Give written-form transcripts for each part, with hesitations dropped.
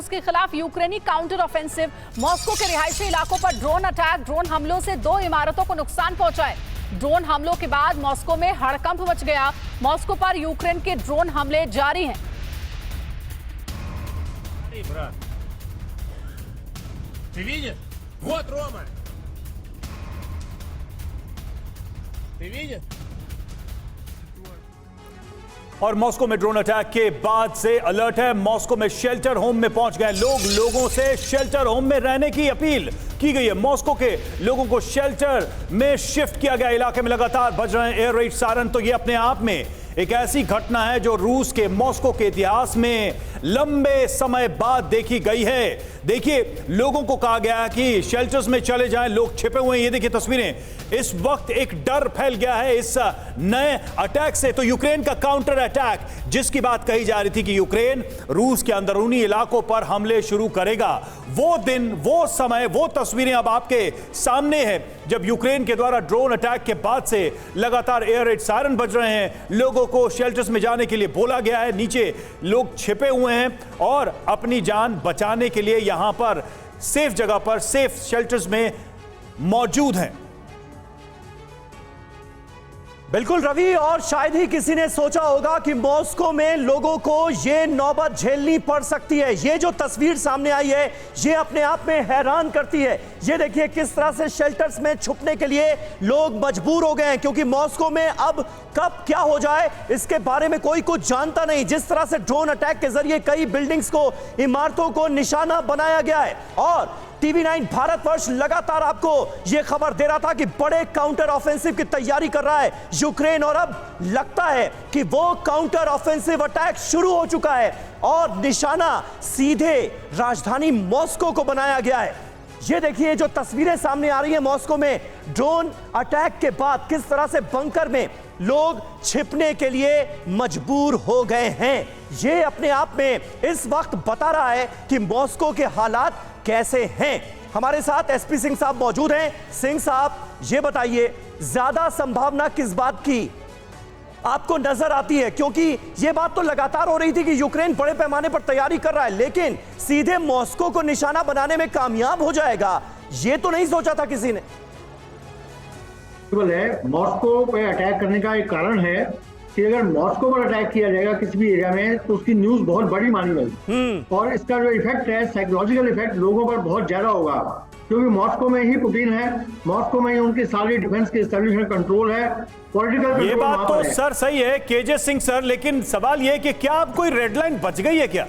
रूस के खिलाफ यूक्रेनी काउंटर ऑफेंसिव। मॉस्को के रिहायशी इलाकों पर ड्रोन अटैक। ड्रोन हमलों से 2 इमारतों को नुकसान पहुंचा है। ड्रोन हमलों के बाद मॉस्को में हड़कंप मच गया। मॉस्को पर यूक्रेन के ड्रोन हमले जारी हैं। Ты видишь? Вот Рома. Ты видишь? और मॉस्को में ड्रोन अटैक के बाद से अलर्ट है। मॉस्को में शेल्टर होम में पहुंच गए लोग। लोगों से शेल्टर होम में रहने की अपील की गई है। मॉस्को के लोगों को शेल्टर में शिफ्ट किया गया। इलाके में लगातार बज रहे हैं एयर रेड सायरन। तो ये अपने आप में एक ऐसी घटना है जो रूस के मॉस्को के इतिहास में लंबे समय बाद देखी गई है। देखिए, लोगों को कहा गया है कि शेल्टर्स में चले जाएं, लोग छिपे हुए हैं। ये देखिए तस्वीरें। इस वक्त एक डर फैल गया है इस नए अटैक से। तो यूक्रेन का काउंटर अटैक, जिसकी बात कही जा रही थी कि यूक्रेन रूस के अंदरूनी इलाकों पर हमले शुरू करेगा, वो दिन, वो समय, वो तस्वीरें अब आपके सामने है जब यूक्रेन के द्वारा ड्रोन अटैक के बाद से लगातार एयर रेड सायरन बज रहे हैं। लोगों को शेल्टर्स में जाने के लिए बोला गया है। नीचे लोग छिपे हुए हैं और अपनी जान बचाने के लिए यहां पर सेफ जगह पर, सेफ शेल्टर्स में मौजूद हैं। बिल्कुल रवि, और शायद ही किसी ने सोचा होगा कि मॉस्को में लोगों को ये नौबत झेलनी पड़ सकती है। ये जो तस्वीर सामने आई है, ये अपने आप में हैरान करती है। ये देखिए किस तरह से शेल्टर्स में छुपने के लिए लोग मजबूर हो गए हैं, क्योंकि मॉस्को में अब कब क्या हो जाए इसके बारे में कोई कुछ जानता नहीं। जिस तरह से ड्रोन अटैक के जरिए कई बिल्डिंग्स को, इमारतों को निशाना बनाया गया है। और TV9 भारतवर्ष लगातार आपको यह खबर दे रहा था कि बड़े काउंटर ऑफेंसिव की तैयारी कर रहा है यूक्रेन, और अब लगता है कि वो काउंटर ऑफेंसिव अटैक शुरू हो चुका है और निशाना सीधे राजधानी मॉस्को को बनाया गया है। ये देखिए जो तस्वीरें सामने आ रही हैं मॉस्को में ड्रोन अटैक के बाद, किस तरह से बंकर में लोग छिपने के लिए मजबूर हो गए हैं। ये अपने आप में इस वक्त बता रहा है कि मॉस्को के हालात कैसे हैं। हमारे साथ एसपी सिंह साहब मौजूद हैं। सिंह साहब, ये बताइए, ज्यादा संभावना किस बात की आपको नजर आती है? क्योंकि ये बात तो लगातार हो रही थी कि यूक्रेन बड़े पैमाने पर तैयारी कर रहा है, लेकिन सीधे मॉस्को को निशाना बनाने में कामयाब हो जाएगा, ये तो नहीं सोचा था किसी ने। है मॉस्को पे अटैक करने का एक कारण है कि अगर मॉस्को पर अटैक किया जाएगा किसी भी एरिया में तो उसकी न्यूज बहुत बड़ी मानी गई, और इसका जो इफेक्ट है, साइकोलॉजिकल इफेक्ट लोगों पर बहुत ज्यादा होगा, क्योंकि मॉस्को में ही पुतिन है, मॉस्को में ही उनकी सारी डिफेंस के एस्टेब्लिशमेंट कंट्रोल है, पॉलिटिकल। ये बात तो सर सही है केजे सिंह सर, लेकिन सवाल ये है कि क्या अब कोई रेड लाइन बच गई है क्या?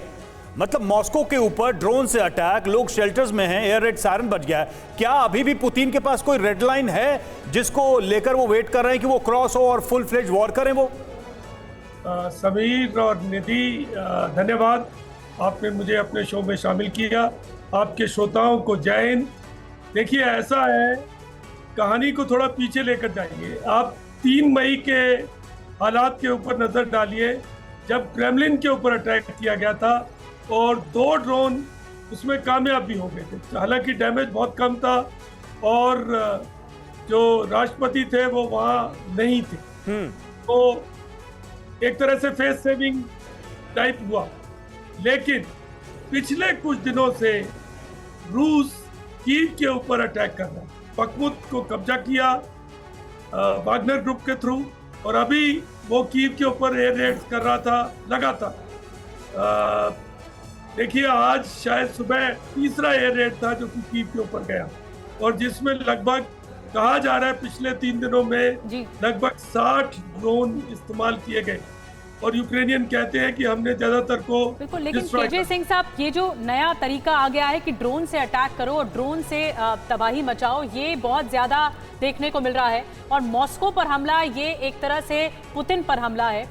मतलब मॉस्को के ऊपर ड्रोन से अटैक, लोग शेल्टर्स में हैं, एयर रेड सायरन बज गया है, क्या अभी भी पुतिन के पास कोई रेड लाइन है जिसको लेकर वो वेट कर रहे हैं कि वो क्रॉस हो और फुल फ्लेज वॉर करें? वो समीर और निधि, धन्यवाद, आपने मुझे अपने शो में शामिल किया। आपके श्रोताओं को जय हिंद। देखिए, ऐसा है, कहानी को थोड़ा पीछे लेकर जाइए। आप 3 मई के हालात के ऊपर नज़र डालिए, जब क्रेमलिन के ऊपर अटैक किया गया था और 2 ड्रोन उसमें कामयाब भी हो गए थे। हालांकि डैमेज बहुत कम था और जो राष्ट्रपति थे वो वहाँ नहीं थे, तो एक तरह से फेस सेविंग टाइप हुआ। लेकिन पिछले कुछ दिनों से रूस कीव के ऊपर अटैक कर रहा है। बखमुत को कब्जा किया वागनर ग्रुप के थ्रू, और अभी वो कीव के ऊपर एयर रेड्स कर रहा था लगातार। देखिए, आज शायद सुबह तीसरा एयर रेड था जो कि कीव के ऊपर गया, और जिसमें लगभग कहा जा रहा है पिछले 3 दिनों में लगभग 60 ड्रोन इस्तेमाल किए गए, और यूक्रेनियन कहते हैं कि हमने ज्यादातर को। बिल्कुल, लेकिन केजे सिंह साहब, ये जो नया तरीका आ गया है कि ड्रोन से अटैक करो और ड्रोन से तबाही मचाओ, ये बहुत ज्यादा देखने को मिल रहा है। और मॉस्को पर हमला, ये एक तरह से पुतिन पर हमला है।